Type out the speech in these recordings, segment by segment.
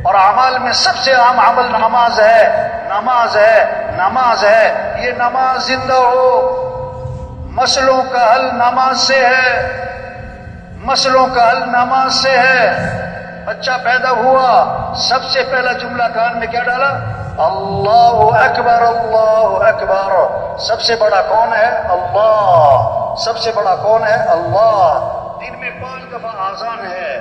اور اعمال میں سب سے عام عمل نماز ہے، نماز ہے، نماز ہے۔ یہ نماز زندہ ہو، مسئلوں کا حل نماز سے ہے، مسئلوں کا حل نماز سے ہے۔ بچہ پیدا ہوا، سب سے پہلا جملہ کان میں کیا ڈالا؟ اللہ اکبر، اللہ اکبر۔ سب سے بڑا کون ہے؟ اللہ۔ سب سے بڑا کون ہے؟ اللہ۔ دن میں 5 دفعہ آذان ہے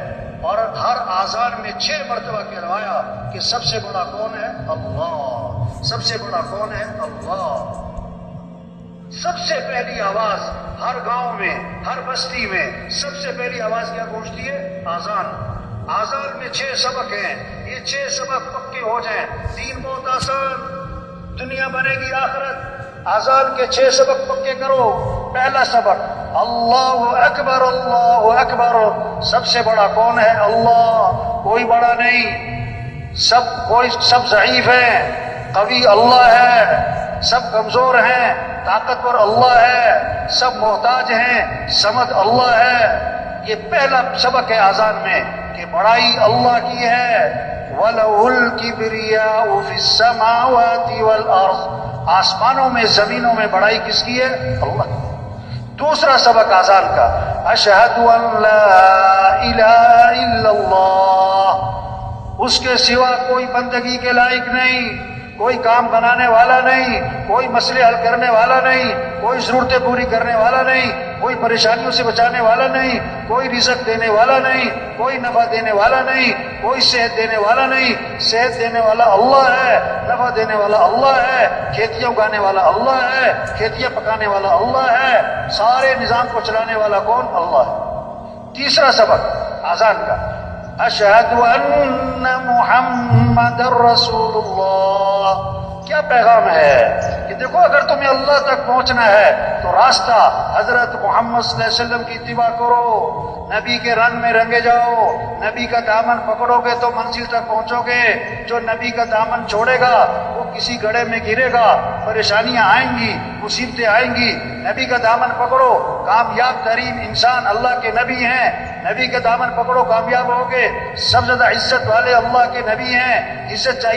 اور ہر آذان میں 6 مرتبہ کہلوایا کہ سب سے بڑا کون ہے؟ اللہ۔ سب سے بڑا کون ہے؟ اللہ۔ سب سے پہلی آواز ہر گاؤں میں، ہر بستی میں سب سے پہلی آواز کیا گونجتی ہے؟ آذان۔ آذان میں 6 سبق ہیں، یہ 6 سبق پکے ہو جائیں، دین بہت آسان، دنیا بنے گی آخرت۔ آذان کے 6 سبق پکے کرو۔ پہلا سبق اللہ اکبر، اللہ اکبر۔ سب سے بڑا کون ہے؟ اللہ، کوئی بڑا نہیں۔ سب ضعیف ہیں، قوی اللہ ہے، سب کمزور ہیں، طاقتور اللہ ہے، سب محتاج ہیں، صمد اللہ ہے۔ یہ پہلا سبق ہے آذان میں کہ بڑائی اللہ کی ہے۔ وَلَهُ الْكِبْرِيَاءُ فِي السَّمَاوَاتِ وَالْأَرْضِ، آسمانوں میں زمینوں میں بڑائی کس کی ہے؟ اللہ۔ دوسرا سبق آذان کا اشہد ان لا الہ الا اللہ، اس کے سوا کوئی بندگی کے لائق نہیں، کوئی کام بنانے والا نہیں، کوئی مسئلے حل کرنے والا نہیں، کوئی ضرورتیں پوری کرنے والا نہیں، کوئی پریشانیوں سے بچانے والا نہیں، کوئی رزق دینے والا نہیں، کوئی نفع دینے والا نہیں، کوئی صحت دینے والا نہیں۔ صحت دینے والا اللہ ہے، نفع دینے والا اللہ ہے، کھیتیاں اگانے والا اللہ ہے، کھیتیاں پکانے والا اللہ ہے، سارے نظام کو چلانے والا کون؟ اللہ ہے۔ تیسرا سبق آذان کا اشہد ان محمد رسول اللہ۔ کیا پیغام ہے کہ دیکھو اگر تمہیں اللہ تک پہنچنا ہے تو راستہ حضرت محمد صلی اللہ علیہ وسلم کی اتباع کرو، نبی کے رنگ میں رنگے جاؤ، نبی کا دامن پکڑو گے تو منزل تک پہنچو گے۔ جو نبی کا دامن چھوڑے گا وہ کسی گڑھے میں گرے گا، پریشانیاں آئیں گی، مصیبتیں آئیں گی۔ نبی کا دامن پکڑو، کامیاب ترین انسان اللہ کے نبی ہیں، نبی کا دامن پکڑو کامیاب ہوگے۔ سب سے زیادہ عزت والے اللہ کے نبی ہیں، عزت چاہیے